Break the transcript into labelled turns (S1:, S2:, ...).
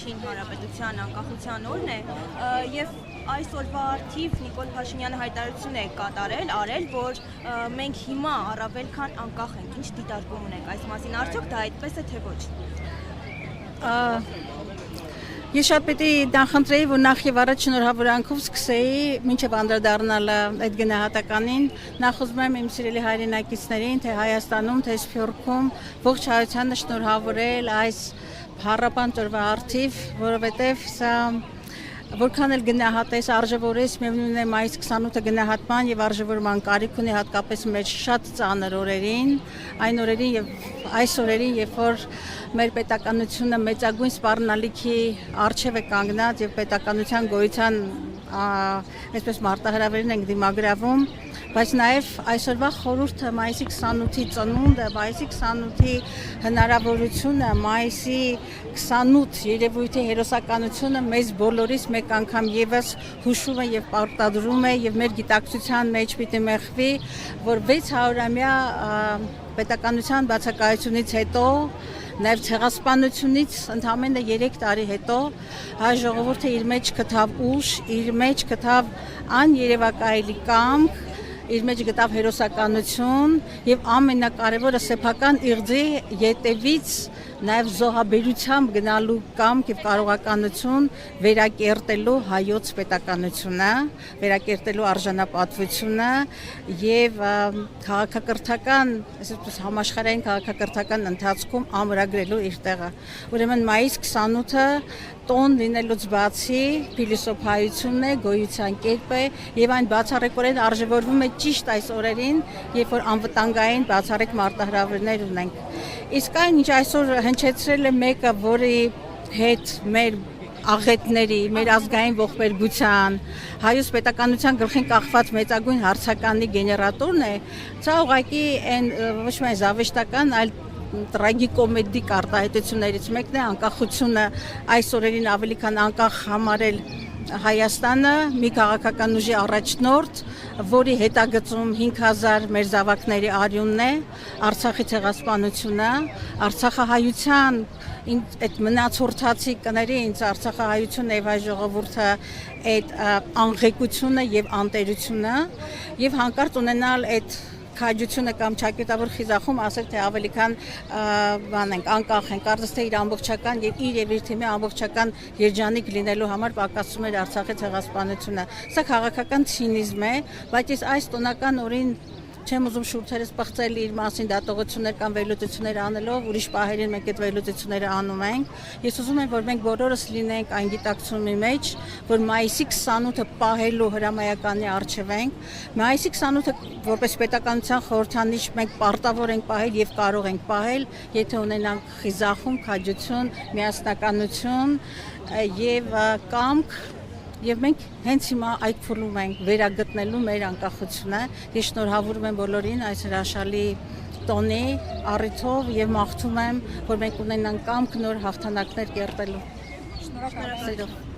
S1: Հանրապետության անկախության օրն է եւ այսօրվա արդիվ Նիկոլ Փաշինյանը հայտարարություն է արել, որ մենք հիմա առավել քան անկախ ենք, ինչ դիտարկում ունենք այս մասին, արդյոք դա այդպես է թե ոչ։
S2: Ես շատ պետք է նախընտրեի, որ նախ եւ առաջ շնորհավորանքով սկսեի մինչեւ անդրադառնալը այդ գնահատականին, նախ ուզում եմ իմ սիրելի հայրենակիցներին, թե Հայաստանում, թե Սփյուռքում ողջ հայությանը շնորհավորել այս Փառապան տորվա արդիվ, որովհետև սա որքան էլ գնահատես, արժևորես, միևնույն է մայիս 28-ը գնահատման եւ արժևորման կարիք ունի հատկապես մեր շատ ծանր օրերին, այն օրերին եւ այս օրերին, երբ որ մեր պետականությունը մեծագույն սպառնալիքի առջև է կանգնած եւ պետականության գոյության այսպես մարտահրավերին ենք դիմագրավում, բայց նաև այսօրվա խորհուրդը մայիսի 28-ի ծնունդը, մայիսի 28-ի հնարավորությունը, մայիսի 28 երևույթի հերոսականությունը մեզ բոլորիս մեկ անգամ եւս հուշում է եւ պարտադրում է եւ մեր գիտակցության մեջ պիտի մեղվի, որ 600-ամյա պետականության բացակայությունից հետո Նաև ցեղասպանությունից ընդամենը 3 տարի հետո հայ ժողովուրդը իր մեջ գտավ ուժ, իր մեջ գտավ աներևակայելի կամք, իր մեջ գտավ հերոսականություն եւ ամենակարևորը սեփական իղձի ետևից նաև զոհաբերությամբ գնալու կամք եւ կարողականություն վերակերտելու հայոց պետականությունը, վերակերտելու արժանապատվությունը եւ քաղաքակրթական, այսպես համաշխարհային քաղաքակրթական ընթացքում ամրագրելու իր տեղը։ Ուրեմն մայիս 28-ը տոն լինելուց բացի փիլիսոփայությունն է, գոյության կերպ է եւ այն բացառիկորեն արժևորվում է ճիշտ այս օրերին, երբ որ անվտանգային բացառիկ մարտահրավերներ ունենք։ Իսկ այն ինչ այսօր հնչեցրել է մեկը, որի հետ մեր աղետների, մեր ազգային ողբերգության, հայոց պետականության գլխին կախված մեծագույն հարցականի գեներատորն է, սա ուղղակի այն ոչ միայն զավեշտական, այլ տրագիկոմեդիկ արտահայտություններից մեկն է անկախությունը այս օրերին ավելի քան անկախ համարել Հայաստանը մի քաղաքական ուժի առաջնորդ, որի հետագծում 5000 մեր զավակների արյունն է, Արցախի ցեղասպանությունը, Արցախահայության այդ մնացորդացի կների ինձ Արցախահայությունն եւ հայ ժողովուրդը այդ անղեկությունը եւ անտերությունը եւ հանկարծ ունենալ այդ քաջությունը կամ ճակատավոր խիզախում ասել թե ավելի քան բան ենք անկախ ենք կարծես թե իր ամբողջական եւ իր թիմի ամբողջական երջանիկ լինելու համար պակասում էր Արցախի ցեղասպանությունը սա քաղաքական ցինիզմ է բայց այս տոնական օրին չեմ ուզում շուրթերս պղծել իր մասին դատողություններ կամ վերլուծություններ անելով ուրիշ պահերին մենք այդ վերլուծությունները անում ենք ես ուզում եմ որ մենք բոլորս լինենք այն գիտակցումի մեջ որ մայիսի 28-ը պահելու հրամայականի առջև ենք մայիսի 28-ը որպես պետականության խորհրդանիշ մենք պարտավոր ենք պահել եւ կարող ենք պահել եթե ունենանք խիզախում քաջություն միասնականություն եւ կամք Եվ մենք հենց հիմա այդ փուլում ենք վերագտնելու մեր անկախությունը։ Ես շնորհավորում եմ բոլորին այս հրաշալի տոնի առիթով եւ մաղթում եմ, որ մենք ունենանք կամք նոր հաղթանակներ կերտելու։ Շնորհակալ եմ։